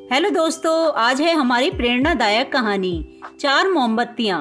Hello दोस्तों, आज है हमारी प्रेरणादायक कहानी चार मोमबत्तियाँ।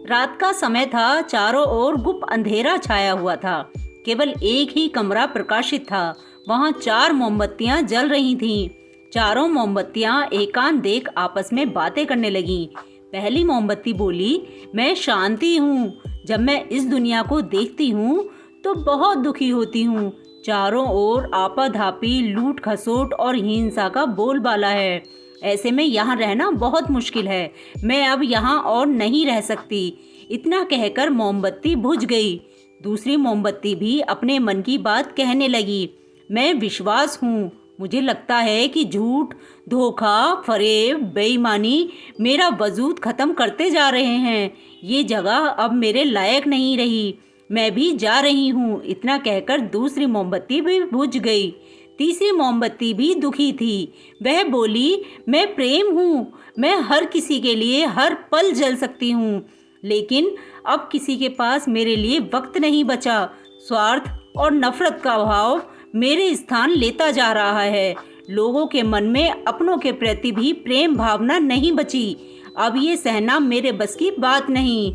रात का समय था, चारों ओर गुप्त अंधेरा छाया हुआ था। केवल एक ही कमरा प्रकाशित था। वहाँ चार मोमबत्तियाँ जल रही थीं। चारों मोमबत्तियाँ एकांत देख आपस में बातें करने लगीं। पहली मोमबत्ती बोली, मैं शांति हूँ। जब मैं इस दुनिया को देखती हूँ तो बहुत दुखी होती हूँ। चारों ओर आपाधापी, लूट खसोट और हिंसा का बोलबाला है। ऐसे में यहाँ रहना बहुत मुश्किल है। मैं अब यहाँ और नहीं रह सकती। इतना कहकर मोमबत्ती बुझ गई। दूसरी मोमबत्ती भी अपने मन की बात कहने लगी। मैं विश्वास हूँ। मुझे लगता है कि झूठ, धोखा, फरेब, बेईमानी मेरा वजूद खत्म करते जा रहे हैं। ये जगह अब मेरे लायक नहीं रही। मैं भी जा रही हूँ। इतना कहकर दूसरी मोमबत्ती भी बुझ गई। तीसरी मोमबत्ती भी दुखी थी। वह बोली, मैं प्रेम हूँ। मैं हर किसी के लिए हर पल जल सकती हूँ, लेकिन अब किसी के पास मेरे लिए वक्त नहीं बचा। स्वार्थ और नफरत का भाव मेरे स्थान लेता जा रहा है। लोगों के मन में अपनों के प्रति भी प्रेम भावना नहीं बची। अब ये सहना मेरे बस की बात नहीं।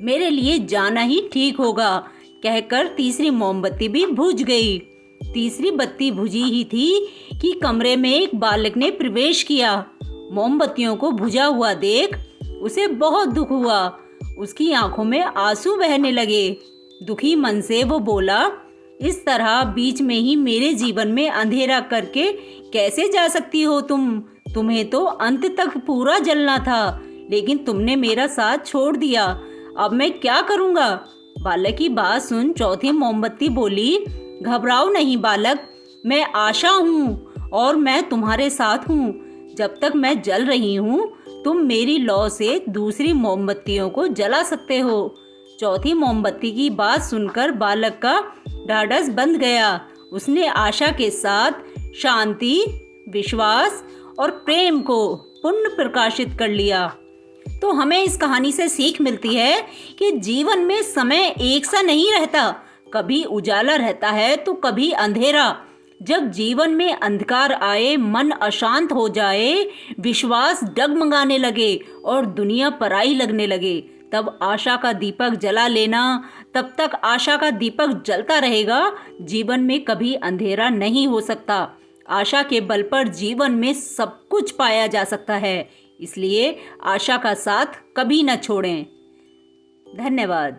मेरे लिए जाना ही ठीक होगा। कहकर तीसरी मोमबत्ती भी बुझ गई। तीसरी बत्ती बुझी ही थी कि कमरे में एक बालक ने प्रवेश किया। मोमबत्तियों को बुझा हुआ देख उसे बहुत दुख हुआ। उसकी आंखों में आंसू बहने लगे। दुखी मन से वो बोला, इस तरह बीच में ही मेरे जीवन में अंधेरा करके कैसे जा सकती हो तुम? तुम्हें तो अंत तक पूरा जलना था, लेकिन तुमने मेरा साथ छोड़ दिया। अब मैं क्या करूँगा? बालक की बात सुन चौथी मोमबत्ती बोली, घबराओ नहीं बालक, मैं आशा हूँ और मैं तुम्हारे साथ हूँ। जब तक मैं जल रही हूँ तुम मेरी लौ से दूसरी मोमबत्तियों को जला सकते हो। चौथी मोमबत्ती की बात सुनकर बालक का ढाढ़स बंध गया। उसने आशा के साथ शांति, विश्वास और प्रेम को पुनः प्रकाशित कर लिया। तो हमें इस कहानी से सीख मिलती है कि जीवन में समय एक सा नहीं रहता। कभी उजाला रहता है तो कभी अंधेरा। जब जीवन में अंधकार आए, मन अशांत हो जाए, विश्वास डगमगाने लगे और दुनिया पराई लगने लगे, तब आशा का दीपक जला लेना। तब तक आशा का दीपक जलता रहेगा। जीवन में कभी अंधेरा नहीं हो सकता। आशा के बल पर जीवन में सब कुछ पाया जा सकता है। इसलिए आशा का साथ कभी न छोड़ें। धन्यवाद।